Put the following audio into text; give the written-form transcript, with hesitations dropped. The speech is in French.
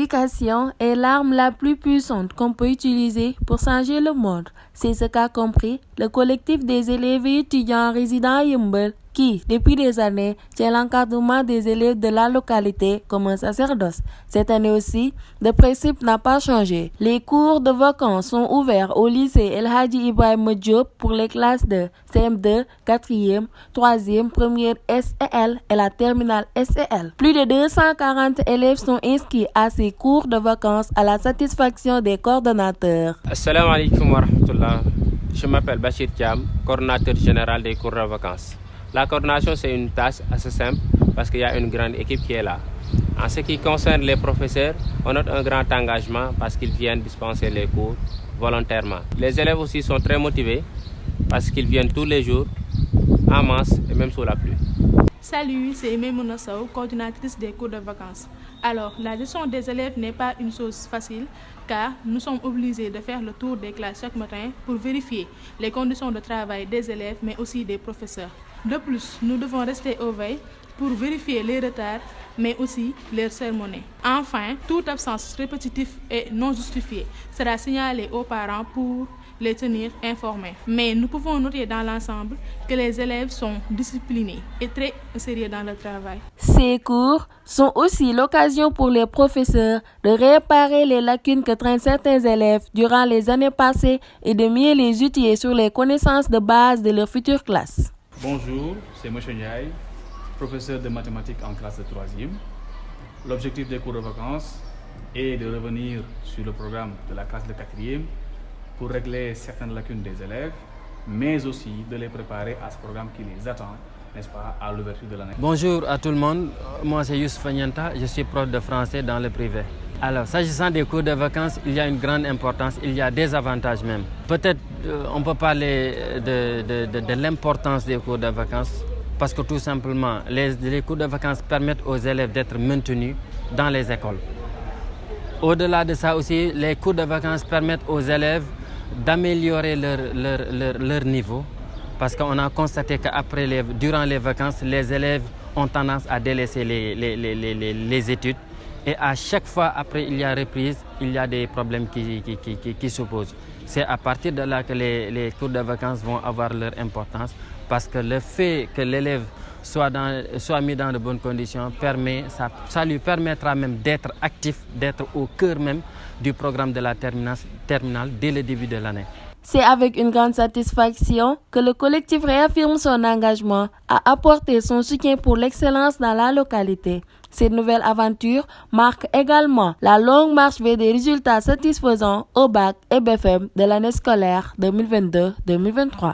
L'éducation est l'arme la plus puissante qu'on peut utiliser pour changer le monde. C'est ce qu'a compris le collectif des élèves et étudiants résidents à Yeumbeul qui, depuis des années, tient l'encadrement des élèves de la localité comme un sacerdoce. Cette année aussi, le principe n'a pas changé. Les cours de vacances sont ouverts au lycée El Hadji Ibrahima Diop pour les classes de CM2, 4e, 3e, 1er SEL et la terminale SEL. Plus de 240 élèves sont inscrits à ces cours de vacances à la satisfaction des coordonnateurs. Assalamu alaikum wa rahmatullah. Je m'appelle Bachir Thiam, coordonnateur général des cours de vacances. La coordination, c'est une tâche assez simple parce qu'il y a une grande équipe qui est là. En ce qui concerne les professeurs, on note un grand engagement parce qu'ils viennent dispenser les cours volontairement. Les élèves aussi sont très motivés parce qu'ils viennent tous les jours, en masse et même sous la pluie. Salut, c'est Memouna Sow, coordinatrice des cours de vacances. Alors, la gestion des élèves n'est pas une chose facile car nous sommes obligés de faire le tour des classes chaque matin pour vérifier les conditions de travail des élèves mais aussi des professeurs. De plus, nous devons rester au veille pour vérifier les retards mais aussi les sermonner. Enfin, toute absence répétitive et non justifiée sera signalée aux parents pour les tenir informés. Mais nous pouvons noter dans l'ensemble que les élèves sont disciplinés et très sérieux dans le travail. Ces cours sont aussi l'occasion pour les professeurs de réparer les lacunes que traînent certains élèves durant les années passées et de mieux les outiller sur les connaissances de base de leur future classe. Bonjour, c'est M. Ndiaye, professeur de mathématiques en classe de 3e. L'objectif des cours de vacances est de revenir sur le programme de la classe de 4e pour régler certaines lacunes des élèves, mais aussi de les préparer à ce programme qui les attend, n'est-ce pas, à l'ouverture de l'année. Bonjour à tout le monde, moi c'est Youssef Nianta, je suis prof de français dans le privé. Alors, s'agissant des cours de vacances, il y a une grande importance, il y a des avantages même. Peut-être on peut parler de l'importance des cours de vacances parce que tout simplement, les cours de vacances permettent aux élèves d'être maintenus dans les écoles. Au-delà de ça aussi, les cours de vacances permettent aux élèves d'améliorer leur niveau parce qu'on a constaté qu'après durant les vacances, les élèves ont tendance à délaisser les études. Et à chaque fois, après il y a reprise, il y a des problèmes qui se posent. C'est à partir de là que les cours de vacances vont avoir leur importance parce que le fait que l'élève soit mis dans de bonnes conditions, ça lui permettra même d'être actif, d'être au cœur même du programme de la terminale dès le début de l'année. C'est avec une grande satisfaction que le collectif réaffirme son engagement à apporter son soutien pour l'excellence dans la localité. Cette nouvelle aventure marque également la longue marche vers des résultats satisfaisants au bac et BFEM de l'année scolaire 2022-2023.